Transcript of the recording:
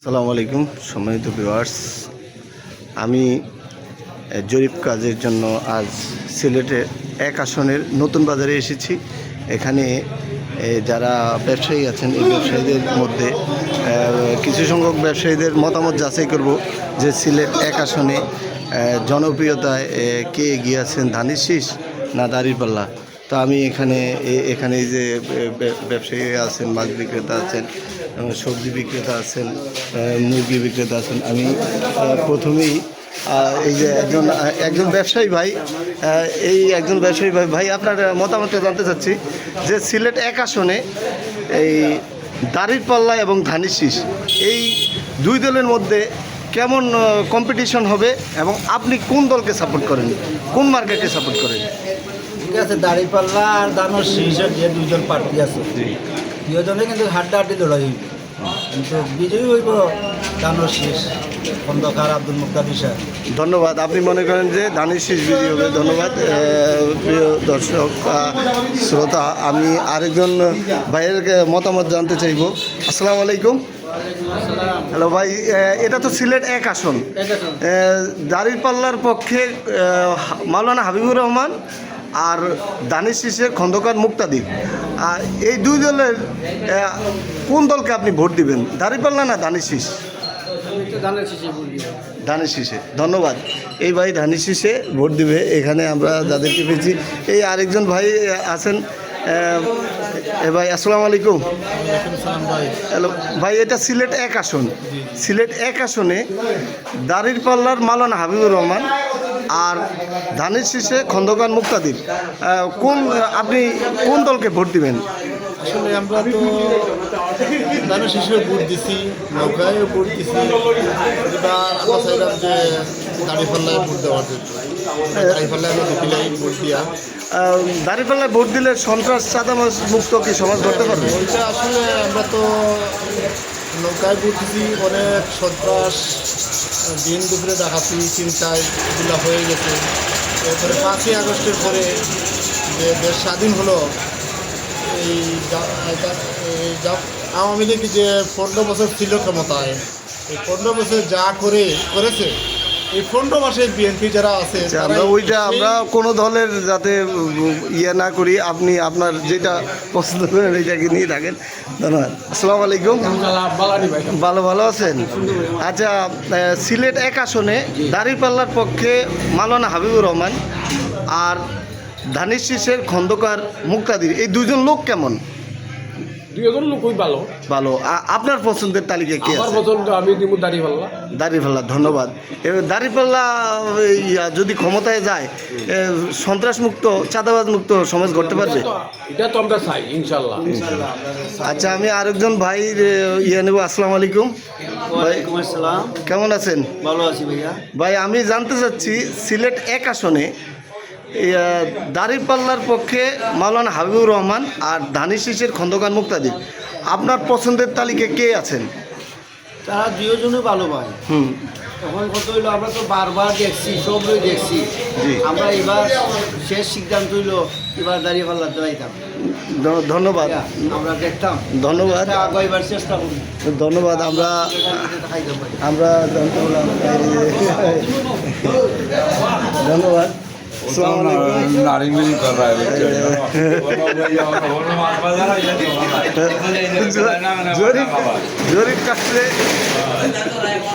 আসসালামু আলাইকুম সম্মানিত ভিউয়ার্স, আমি জরিপ কাজের জন্য আজ সিলেটের এক আসনের নতুন বাজারে এসেছি। এখানে যারা ব্যবসায়ী আছেন এই ব্যবসায়ীদের মধ্যে কিছু সংখ্যক ব্যবসায়ীদের মতামত যাচাই করব যে সিলেট এক আসনে জনপ্রিয়তায় কে এগিয়ে আছেন, ধানের শীষ না দাঁড়িপাল্লা। তো আমি এখানে যে ব্যবসায়ী আছেন, মাছ বিক্রেতা আছেন, সবজি বিক্রেতা আছেন, মুরগি বিক্রেতা আছেন, আমি প্রথমেই এই যে একজন ব্যবসায়ী ভাই, ভাই আপনার মতামতটা জানতে চাচ্ছি যে সিলেট এক আসনে এই দাঁড়িপাল্লা এবং ধানের শীষ এই দুই দলের মধ্যে কেমন কম্পিটিশন হবে এবং আপনি কোন দলকে সাপোর্ট করেন, কোন মার্কেটকে সাপোর্ট করেন? ঠিক আছে, দাঁড়িপাল্লা আর ধানের শীষের যে দুইজন প্রার্থী আছে দুজনে কিন্তু হাড্ডাহাড্ডি লড়াই হইব, কিন্তু বিজয়ী হইব ধানের শীষ, খন্দকার আব্দুল মুক্তাদির সাহেব। ধন্যবাদ। আপনি মনে করেন যে ধানের শীষ বিজয়ী হবে। ধন্যবাদ। প্রিয় দর্শক শ্রোতা, আমি আরেকজন ভাইয়ের মতামত জানতে চাইব। আসসালামু আলাইকুম। হ্যালো ভাই, এটা তো সিলেট এক আসন, দাঁড়িপাল্লার পক্ষে মাওলানা হাবিবুর রহমান আর ধানের শীষের খন্দকার মুক্তাদির, এই দুই দলের কোন দলকে আপনি ভোট দিবেন, দাঁড়িপাল্লা না ধানের শীষ? ধানের শীষে। ধন্যবাদ। এই ভাই ধানের শীষে ভোট দিবে। এখানে আমরা যাদেরকে পেয়েছি, এই আরেকজন ভাই আছেন। ভাই আসসালামু আলাইকুম। হ্যালো ভাই, এটা সিলেট এক আসন, সিলেট এক আসনে দাঁড়িপাল্লার মাওলানা হাবিবুর রহমান আর ধানের শীষে খন্দকার মুক্তাদির, আপনি কোন দলকে ভোট দিবেন? আসলে আমরা তো ধানের শীষে ভোট দিছি, নৌকায়ও ভোট দিছি, এবার আমরা চাইলাম যে দাঁড়িপাল্লায় ভোট দেওয়ার জন্য। দাঁড়িপাল্লায় আমরা দুপিলাই ভোট দিয়া, দাঁড়িপাল্লায় ভোট দিলে সন্ত্রাস চাঁদাবাজ মুক্ত কি সমাজ করতে পারবে? ওইটা আসলে আমরা তো নৌকায় ভোট দিছি, অনেক সন্ত্রাস, দিন দুপুরে ডাকাতি, চিন্তায় এগুলো হয়ে গেছে। এরপরে 5ই আগস্টের পরে যে দেশ স্বাধীন হলো, এই আওয়ামী লীগ যে 15 বছর ছিল ক্ষমতায়, এই 15 বছর যা করেছে, এই 15 মাসে বিএনপি যারা আছে আমরা কোনো দলের যাতে ইয়ে না করি, আপনি আপনার যেটা পছন্দ করেন এইটাকে নিয়ে থাকেন। ধন্যবাদ। আসসালামু আলাইকুম। ভালো আছেন? আচ্ছা, সিলেট এক আসনে দাঁড়িপাল্লার পক্ষে মাওলানা হাবিবুর রহমান আর ধানের শীষের খন্দকার মুক্তাদির, এই দুজন লোক কেমন? দুজন লোকই ভালো। আপনার পছন্দের তালিকা কি আছে? আমার পছন্দ আমি দিব দাঁড়িপাল্লা। ধন্যবাদ। এবার দাঁড়িপাল্লা যদি ক্ষমতায় যায় সন্ত্রাস মুক্ত, চাঁদাবাজ মুক্ত সমাজ গড়তে পারবে? এটা তো আমরা চাই ইনশাল্লাহ। আচ্ছা, আমি আরেকজন ভাই নেব। আসসালামু আলাইকুম ভাই, কেমন আছেন? ভালো আছি ভাইয়া। ভাই, আমি জানতে চাচ্ছি সিলেট এক আসনে দাঁড়িপাল্লার পক্ষে মাওলানা হাবিবুর রহমান আর ধানের শীষের খন্দকার মুক্তাদির, আপনার পছন্দের তালিকায় কে আছেন? তারা দুজনে ভালো ভাই। তখন কত হইলো, আমরা তো বারবার দেখছি, সবই দেখছি। আমরা এবার শেষ সিদ্ধান্ত হইলো এবার দাঁড়িপাল্লা দাঁড়াইতাম। ধন্যবাদ। আমরা দেখতাম। ধন্যবাদ। আগাইবার চেষ্টা করি। ধন্যবাদ। আমরা জানতে পারলাম। ধন্যবাদ। জরিপ কাটলে